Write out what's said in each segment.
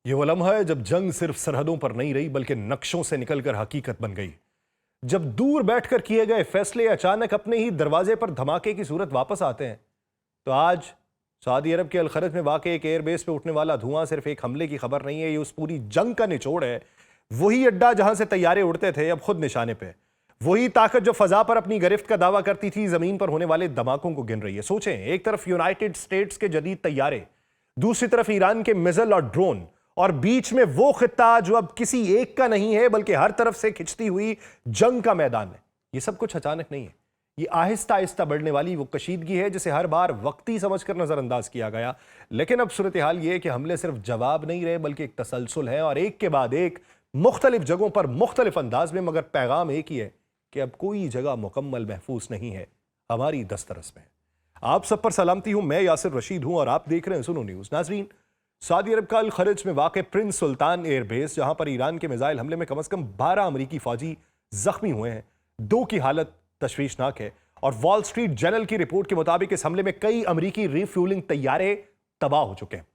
ये वो लम्हा है जब जंग सिर्फ सरहदों पर नहीं रही बल्कि नक्शों से निकलकर हकीकत बन गई। जब दूर बैठकर किए गए फैसले अचानक अपने ही दरवाजे पर धमाके की सूरत वापस आते हैं। तो आज सऊदी अरब के अल-खरज में वाक़ एक एयरबेस पे उठने वाला धुआं सिर्फ एक हमले की खबर नहीं है, ये उस पूरी जंग का निचोड़ है। वही अड्डा जहां से तैयारे उड़ते थे अब खुद निशाने पे। वही ताकत जो फजा पर अपनी गिरफ्त का दावा करती थी जमीन पर होने वाले धमाकों को गिन रही है। सोचें, एक तरफ यूनाइटेड स्टेट्स के जदीद तैयारे, दूसरी तरफ ईरान के मिसाइल और ड्रोन, और बीच में वो खित्ता जो अब किसी एक का नहीं है बल्कि हर तरफ से खिंचती हुई जंग का मैदान है। ये सब कुछ अचानक नहीं है, ये आहिस्ता आहिस्ता बढ़ने वाली वो कशीदगी है जिसे हर बार वक्ती समझकर नजरअंदाज किया गया। लेकिन अब सूरत हाल ये है कि हमले सिर्फ जवाब नहीं रहे बल्कि एक तसलसल है, और एक के बाद एक मुख्तलिफ जगहों पर मुख्तलिफ अंदाज में, मगर पैगाम एक ही है कि अब कोई जगह मुकम्मल महफूज नहीं है, हमारी दस्तरस में। आप सब पर सलामती हूं, मैं यासिर रशीद हूं और आप देख रहे हैं सुनो न्यूज। नाजरीन, सऊदी अरब का अल-खरज में वाक़ प्रिंस सुल्तान एयरबेस, जहां पर ईरान के मिसाइल हमले में कम से कम 12 अमरीकी फौजी जख्मी हुए हैं, 2 की हालत तशवीशनाक है। और वॉल स्ट्रीट जर्नल की रिपोर्ट के मुताबिक इस हमले में कई अमरीकी रिफ्यूलिंग तैयारे तबाह हो चुके हैं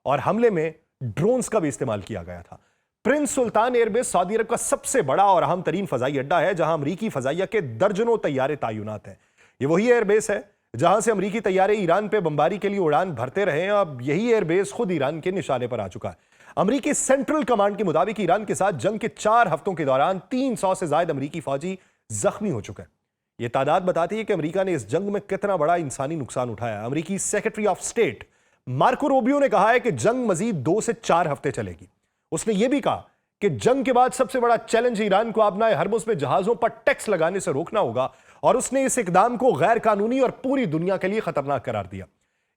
और हमले में ड्रोन्स का भी इस्तेमाल किया गया था। प्रिंस सुल्तान एयरबेस सऊदी अरब का सबसे बड़ा और अहम तरीन फजाई अड्डा है जहां अमरीकी फजाइया के दर्जनों तैयारे तैनात हैं। ये वही एयरबेस है जहां से अमरीकी तैयारे ईरान पे बमबारी के लिए उड़ान भरते रहे हैं। अब यही एयरबेस खुद ईरान के निशाने पर आ चुका है। अमरीकी सेंट्रल कमांड के मुताबिक ईरान के साथ जंग के 4 हफ्तों के दौरान 300 से ज्यादा अमरीकी फौजी जख्मी हो चुके हैं। यह तादाद बताती है कि अमरीका ने इस जंग में कितना बड़ा इंसानी नुकसान उठाया। अमरीकी secretary of state Marco Rubio ने कहा है कि जंग मजीद 2 से 4 हफ्ते चलेगी। उसने यह भी कहा कि जंग के बाद सबसे बड़ा चैलेंज ईरान को आबनाए हरमुज में जहाजों पर टैक्स लगाने से रोकना होगा, और उसने इस इकदाम को गैर कानूनी और पूरी दुनिया के लिए खतरनाक करार दिया।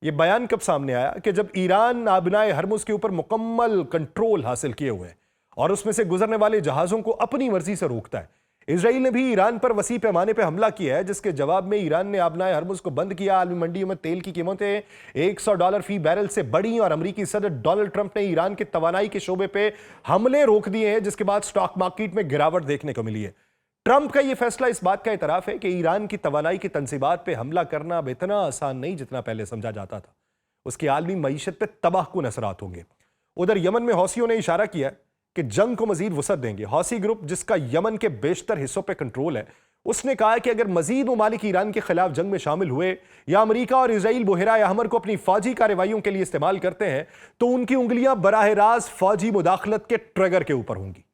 यह बयान कब सामने आया कि जब ईरान आबनाए हरमुज के ऊपर मुकम्मल कंट्रोल हासिल किए हुए और उसमें से गुजरने वाले जहाजों को अपनी मर्जी से रोकता है। इजराइल ने भी ईरान पर वसी पैमाने पर हमला किया है, जिसके जवाब में ईरान ने आबनाए हरमुज को बंद किया। आलमी मंडियों में तेल की कीमतें $100 फी बैरल से बढ़ी और अमरीकी सदर डोनाल्ड ट्रंप ने ईरान के तवानाई के शोबे पे हमले रोक दिए हैं, जिसके बाद स्टॉक मार्केट में गिरावट देखने को मिली है। ट्रंप का यह फैसला इस बात का इतराफ है कि ईरान की तवानाई की तंसीबात पे हमला करना अब इतना आसान नहीं जितना पहले समझा जाता था। उसकी आलमी मईशत पे तबाहकुन असरात होंगे। उधर यमन में हौसियों ने इशारा किया कि जंग को मजीद वसअत देंगे। हौसी ग्रुप, जिसका यमन के बेशतर हिस्सों पर कंट्रोल है, उसने कहा कि अगर मजीद ममालिक ईरान के खिलाफ जंग में शामिल हुए या अमरीका और इजराइल बहराए अहमर को अपनी फौजी कार्रवाइयों के लिए इस्तेमाल करते हैं तो उनकी उंगलियां बराह रास्त फौजी मुदाखलत के ट्रिगर के ऊपर होंगी।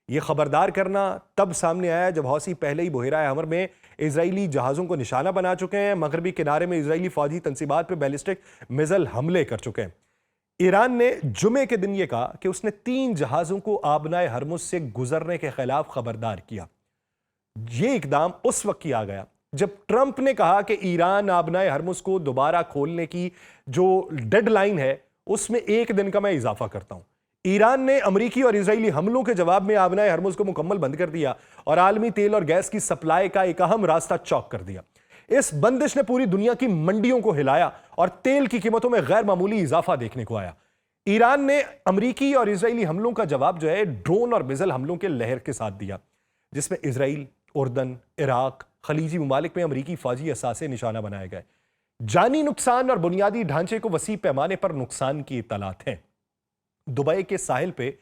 यह खबरदार करना तब सामने आया जब हौसी पहले ही बहराए हमर में इजरायली जहाजों को निशाना बना चुके हैं। मगरबी किनारे में इजरायली फौजी तंसीबात पर बैलिस्टिक मिसाइल हमले कर चुके हैं। ईरान ने जुमे के दिन यह कहा कि उसने 3 जहाजों को आबनाए हरमुज से गुजरने के खिलाफ खबरदार किया। यह इकदाम उस वक्त किया गया जब ट्रंप ने कहा कि ईरान आबनाए हरमुज को दोबारा खोलने की जो डेडलाइन है उसमें 1 दिन का मैं इजाफा करता हूं। ईरान ने अमरीकी और इजरायली हमलों के जवाब में आबनाए हरमुज को मुकम्मल बंद कर दिया और आलमी तेल और गैस की सप्लाई का एक अहम रास्ता चौक कर दिया। इस बंदिश ने पूरी दुनिया की मंडियों को हिलाया और तेल की कीमतों में गैर मामूली इजाफा देखने को आया। ईरान ने अमरीकी और इजरायली हमलों का जवाब जो है ड्रोन और मिसाइल हमलों के लहर के साथ दिया, जिसमें इजराइल, उर्दन, इराक, खलीजी ममालिक में अमरीकी फौजी असासे निशाना बनाए गए। जानी नुकसान और बुनियादी ढांचे को वसी पैमाने पर नुकसान की इत्तलात हैं। दुबई के साहिल पे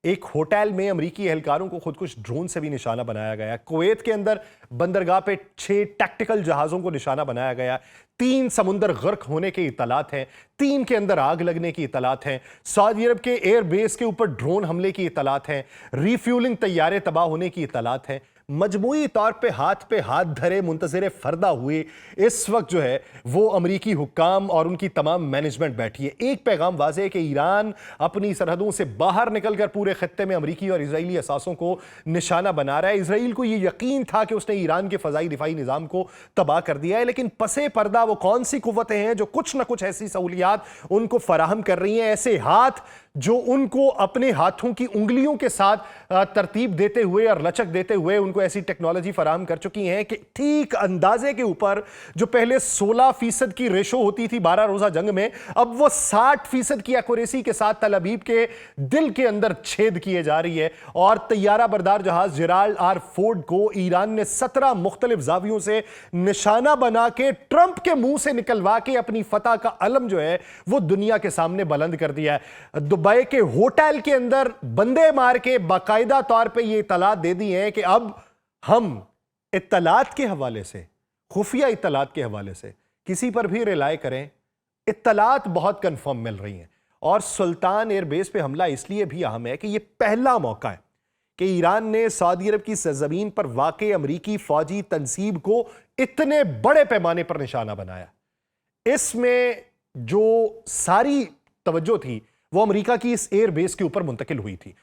एक होटल में अमरीकी एहलकारों को खुद कुछ ड्रोन से भी निशाना बनाया गया। कुवैत के अंदर बंदरगाह पे 6 टैक्टिकल जहाजों को निशाना बनाया गया। 3 समुंदर गर्क होने की इत्तलात हैं, 3 के अंदर आग लगने की इत्तलात हैं। सऊदी अरब के एयरबेस के ऊपर ड्रोन हमले की इत्तलात हैं। रिफ्यूलिंग तैयारे तबाह होने की इत्तलात हैं। मजमूई तौर पे हाथ धरे मुंतज़िर फरदा हुए इस वक्त जो है वो अमरीकी हुक्काम और उनकी तमाम मैनेजमेंट बैठी है। एक पैगाम वाज़ेह है कि ईरान अपनी सरहदों से बाहर निकलकर पूरे खत्ते में अमरीकी और इजरायली असासों को निशाना बना रहा है। इसराइल को यह यकीन था कि उसने ईरान के फ़ज़ाई दिफाई निज़ाम को तबाह कर दिया है, लेकिन पसे पर्दा वो कौन सी कुव्वतें हैं जो कुछ ना कुछ ऐसी सहूलियात उनको फराहम कर रही हैं, ऐसे हाथ जो उनको अपने हाथों की उंगलियों के साथ तरतीब देते हुए और लचक देते हुए उनको ऐसी टेक्नोलॉजी फराहम कर चुकी हैं कि ठीक अंदाजे के ऊपर जो पहले 16% की रेशो होती थी 12 रोजा जंग में, अब वो 60% की एक्यूरेसी के साथ तल अबीब के दिल के अंदर छेद किए जा रही है। और तैयारा बरदार जहाज जेराल्ड आर फोर्ड को ईरान ने 17 मुख्तलिफ जावियों से निशाना बना के ट्रंप के मुंह से निकलवा के अपनी फतह का अलम जो है वो दुनिया के सामने बुलंद कर दिया है। दुबई के होटल के अंदर बंदे मार के बाकायदा तौर पे ये इत्तलात दे दी हैं कि अब हम इत्तलात के हवाले से, खुफिया इत्तलात के हवाले से किसी पर भी रिलाय करें, इत्तलात बहुत कंफर्म मिल रही हैं। और सुल्तान एयरबेस पे हमला इसलिए भी अहम है कि यह पहला मौका है कि ईरान ने सऊदी अरब की सरजमीन पर वाक़ई अमरीकी फौजी तंसीब को इतने बड़े पैमाने पर निशाना बनाया। इसमें जो सारी तवज्जो थी वो अमरीका की इस एयर बेस के ऊपर मुंतकिल हुई थी।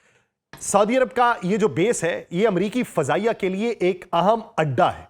सऊदी अरब का ये जो बेस है ये अमरीकी फजाइया के लिए एक अहम अड्डा है।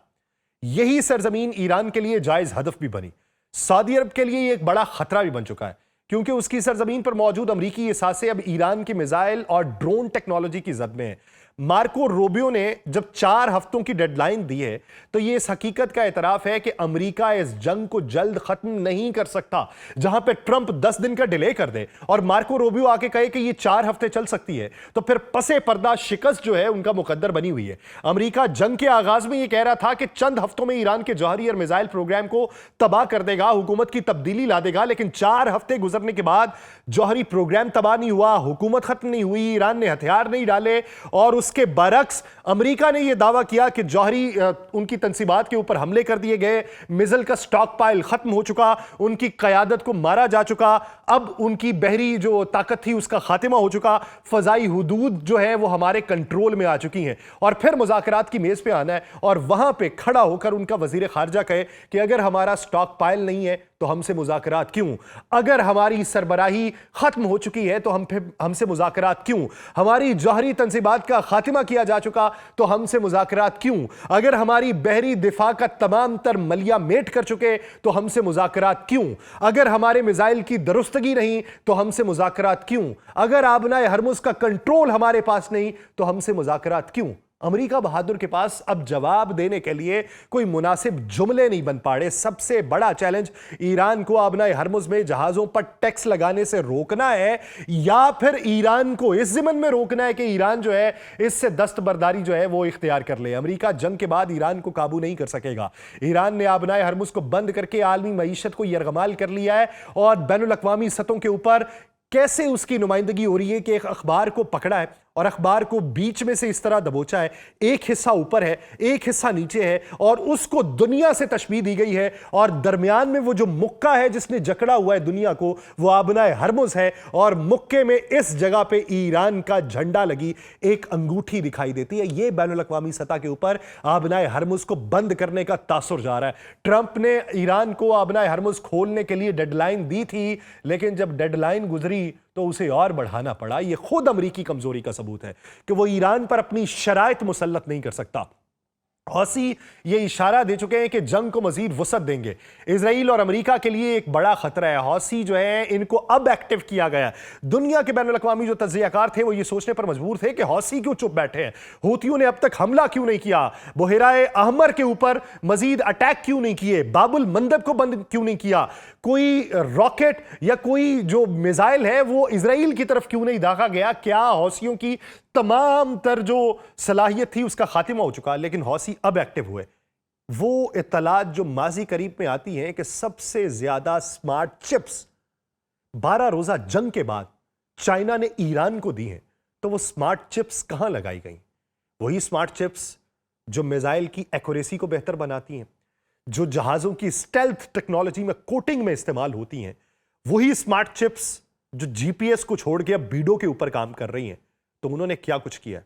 यही सरजमीन ईरान के लिए जायज हदफ भी बनी। सऊदी अरब के लिए एक बड़ा खतरा भी बन चुका है क्योंकि उसकी सरजमीन पर मौजूद अमरीकी असासे अब ईरान की मिसाइल और ड्रोन टेक्नोलॉजी की जद में है। मार्को रूबियो ने जब 4 हफ्तों की डेडलाइन दी है तो यह इस हकीकत का एतराफ है कि अमेरिका इस जंग को जल्द खत्म नहीं कर सकता। जहां पे ट्रंप 10 दिन का डिले कर दे और मार्को रूबियो आके कहे कि यह 4 हफ्ते चल सकती है, तो फिर पसे पर्दा शिकस्त जो है उनका मुकद्दर बनी हुई है। अमेरिका जंग के आगाज में यह कह रहा था कि चंद हफ्तों में ईरान के जौहरी और मिसाइल प्रोग्राम को तबाह कर देगा, हुकूमत की तब्दीली ला देगा, लेकिन 4 हफ्ते गुजरने के बाद जौहरी प्रोग्राम तबाह नहीं हुआ, हुकूमत खत्म नहीं हुई, ईरान ने हथियार नहीं डाले और उसके बरक्स अमेरिका ने यह दावा किया कि जौहरी उनकी तंसीबात के ऊपर हमले कर दिए गए, मिसाइल का स्टॉक पाइल खत्म हो चुका, उनकी क़यादत को मारा जा चुका, अब उनकी बहरी जो ताकत थी उसका खातिमा हो चुका, फजाई हुदूद जो है वो हमारे कंट्रोल में आ चुकी हैं। और फिर मुज़ाकरात की मेज पे आना है और वहां पे खड़ा होकर उनका वजीर खारजा कहे कि अगर हमारा स्टॉक पाइल नहीं है तो हमसे मुज़ाकरात क्यों, अगर हमारी सरबराही खत्म हो चुकी है तो हमसे मुज़ाकरात क्यों, हमारी जौहरी तंसीबात का खातिमा किया जा चुका तो हमसे मुज़ाकरात क्यों, अगर हमारी बहरी दिफा का तमाम तर मलिया मेट कर चुके तो हमसे मुज़ाकरात क्यों, अगर हमारे मिसाइल की दुरुस्तगी नहीं तो हमसे मुज़ाकरात क्यों, अगर आबनाए हरमुज़ का कंट्रोल हमारे पास नहीं तो हमसे मुज़ाकरात क्यों। अमेरिका बहादुर के पास अब जवाब देने के लिए कोई मुनासिब जुमले नहीं बन पाड़े। सबसे बड़ा चैलेंज ईरान को आबनाए हरमुज़ में जहाजों पर टैक्स लगाने से रोकना है या फिर ईरान को इस ज़िमन में रोकना है कि ईरान जो है इससे दस्तबरदारी जो है वो इख्तियार कर ले। अमेरिका जंग के बाद ईरान को काबू नहीं कर सकेगा। ईरान ने आबनाए हरमुज़ को बंद करके आलमी मईशत को यरगमाल कर लिया है और बैनुल-अक़वामी सतहों के ऊपर कैसे उसकी नुमाइंदगी हो रही है कि एक अखबार को पकड़ा है और अखबार को बीच में से इस तरह दबोचा है, एक हिस्सा ऊपर है एक हिस्सा नीचे है और उसको दुनिया से तशबीह दी गई है और दरमियान में वो जो मुक्का है जिसने जकड़ा हुआ है दुनिया को वो आबनाए हरमुज़ है और मुक्के में इस जगह पे ईरान का झंडा लगी एक अंगूठी दिखाई देती है। ये बैनुल-अक़वामी सतह के ऊपर आबनाए हरमुज़ को बंद करने का तासुर जा रहा है। ट्रंप ने ईरान को आबनाए हरमुज़ खोलने के लिए डेडलाइन दी थी, लेकिन जब डेडलाइन गुजरी तो उसे और बढ़ाना पड़ा। यह खुद अमरीकी कमजोरी का सबूत है कि वो ईरान पर अपनी शराइत मुसल्लत नहीं कर सकता। हौसी ये इशारा दे चुके हैं कि जंग को मजीद वसअत देंगे। इजराइल और अमेरिका के लिए एक बड़ा खतरा है। हौसी जो है इनको अब एक्टिव किया गया। दुनिया के बैनुल-अक़वामी जो तज्ज़ियाकार थे वो ये सोचने पर मजबूर थे कि हौसी क्यों चुप बैठे हैं, हूतियों ने अब तक हमला क्यों नहीं किया, बुहराए अहमर के ऊपर मजीद अटैक क्यों नहीं किए, बाबुल मंदब को बंद क्यों नहीं किया, कोई रॉकेट या कोई जो मिसाइल है वो इजराइल की तरफ क्यों नहीं दागा गया। क्या हौसियों की तमाम तर जो सलाहियत थी उसका खातिमा हो चुका, लेकिन हौसी अब एक्टिव हुए। वो इत्तलात जो माजी करीब में आती हैं कि सबसे ज्यादा स्मार्ट चिप्स 12 रोजा जंग के बाद चाइना ने ईरान को दी हैं, तो वो स्मार्ट चिप्स कहां लगाई गई? वही स्मार्ट चिप्स जो मिसाइल की एक्यूरेसी को बेहतर बनाती हैं, जो जहाजों की स्टेल्थ टेक्नोलॉजी में कोटिंग में इस्तेमाल होती हैं, वही स्मार्ट चिप्स जो जीपीएस को छोड़ के अब बीडो के ऊपर काम कर रही हैं। तो उन्होंने क्या कुछ किया?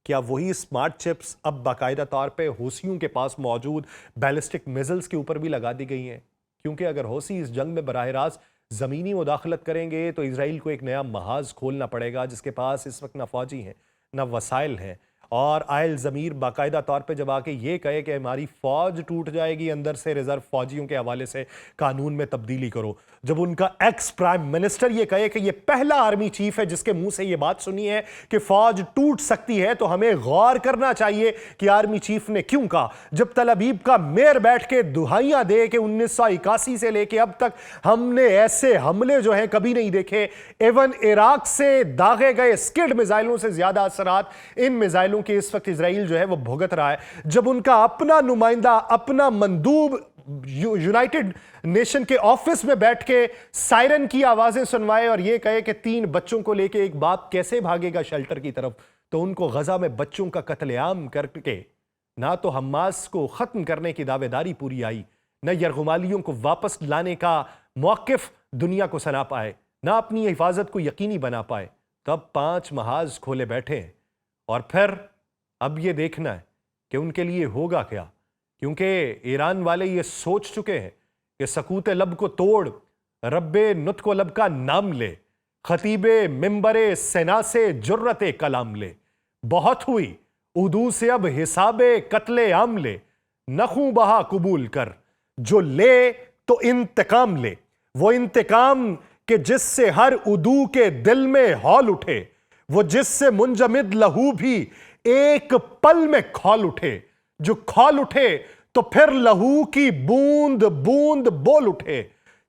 क्या वही स्मार्ट चिप्स अब बाकायदा तौर पे हौसियों के पास मौजूद बैलिस्टिक मिसाइल्स के ऊपर भी लगा दी गई हैं? क्योंकि अगर हौसी इस जंग में बराह रास्त ज़मीनी मुदाखलत करेंगे तो इसराइल को एक नया महाज खोलना पड़ेगा जिसके पास इस वक्त ना फौजी हैं ना वसाइल हैं। और आयल ज़मीर बाकायदा तौर पे जब आके ये कहे कि हमारी फ़ौज टूट जाएगी, अंदर से रिजर्व फौजियों के हवाले से कानून में तब्दीली करो, जब उनका एक्स प्राइम मिनिस्टर ये कहे कि ये पहला आर्मी चीफ है जिसके मुंह से ये बात सुनी है कि फौज टूट सकती है, तो हमें गौर करना चाहिए कि आर्मी चीफ ने क्यों कहा। जब तल अवीव का मेयर बैठ के दुहाइयां दे कि 1981 से लेके अब तक हमने ऐसे हमले जो है कभी नहीं देखे, एवन इराक से दागे गए स्किड मिसाइलों से ज्यादा असरात इन मिसाइलों के इस वक्त इजराइल जो है वो भुगत रहा है। जब उनका अपना नुमाइंदा, अपना मंदूब यूनाइटेड नेशन के ऑफिस में बैठ के सायरन की आवाजें सुनवाए और यह कहे कि 3 बच्चों को लेके एक बाप कैसे भागेगा शेल्टर की तरफ, तो उनको गजा में बच्चों का कत्लेआम करके ना तो हमास को खत्म करने की दावेदारी पूरी आई, न यरगुमालियों को वापस लाने का मौकिफ दुनिया को सना पाए, ना अपनी हिफाजत को यकीनी बना पाए, तब 5 महाज खोले बैठे हैं। और फिर अब यह देखना है कि उनके लिए होगा क्या, क्योंकि ईरान वाले ये सोच चुके हैं कि सकूत लब को तोड़ रब्बे नुत्को लब का नाम ले, खतीबे मिंबरे सेना से जुर्रते कलाम ले, बहुत हुई उदू से अब हिसाबे कत्ले आम ले, नखू बहा कबूल कर, जो ले तो इंतकाम ले, वो इंतकाम के जिससे हर उदू के दिल में हौल उठे, वो जिससे मुंजमिद लहू भी एक पल में खौल उठे, जो खौल उठे तो फिर लहू की बूंद बूंद बोल उठे,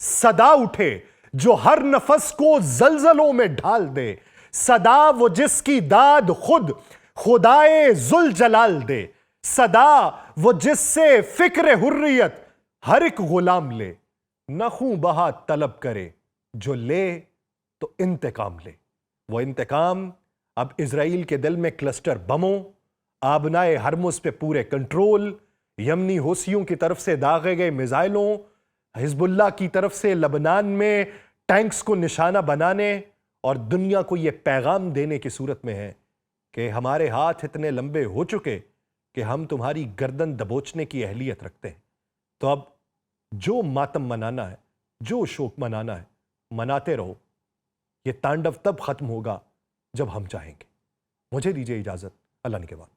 सदा उठे जो हर नफस को जलजलों में ढाल दे, सदा वो जिसकी दाद खुद खुदाए जुल जलाल दे, सदा वो जिससे फिक्र हुर्रियत हर एक गुलाम ले, नखू बहा तलब करे, जो ले तो इंतकाम ले। वो इंतकाम अब इजराइल के दिल में क्लस्टर बमों, आबनाए हरमुस पे पूरे कंट्रोल, यमनी होसियों की तरफ से दागे गए मिसाइलों, हिजबुल्लाह की तरफ से लबनान में टैंक्स को निशाना बनाने और दुनिया को यह पैगाम देने की सूरत में है कि हमारे हाथ इतने लंबे हो चुके कि हम तुम्हारी गर्दन दबोचने की अहलियत रखते हैं। तो अब जो मातम मनाना है, जो शोक मनाना है, मनाते रहो। ये तांडव तब खत्म होगा जब हम चाहेंगे। मुझे दीजिए इजाजत, अल्लाह ने के बाद।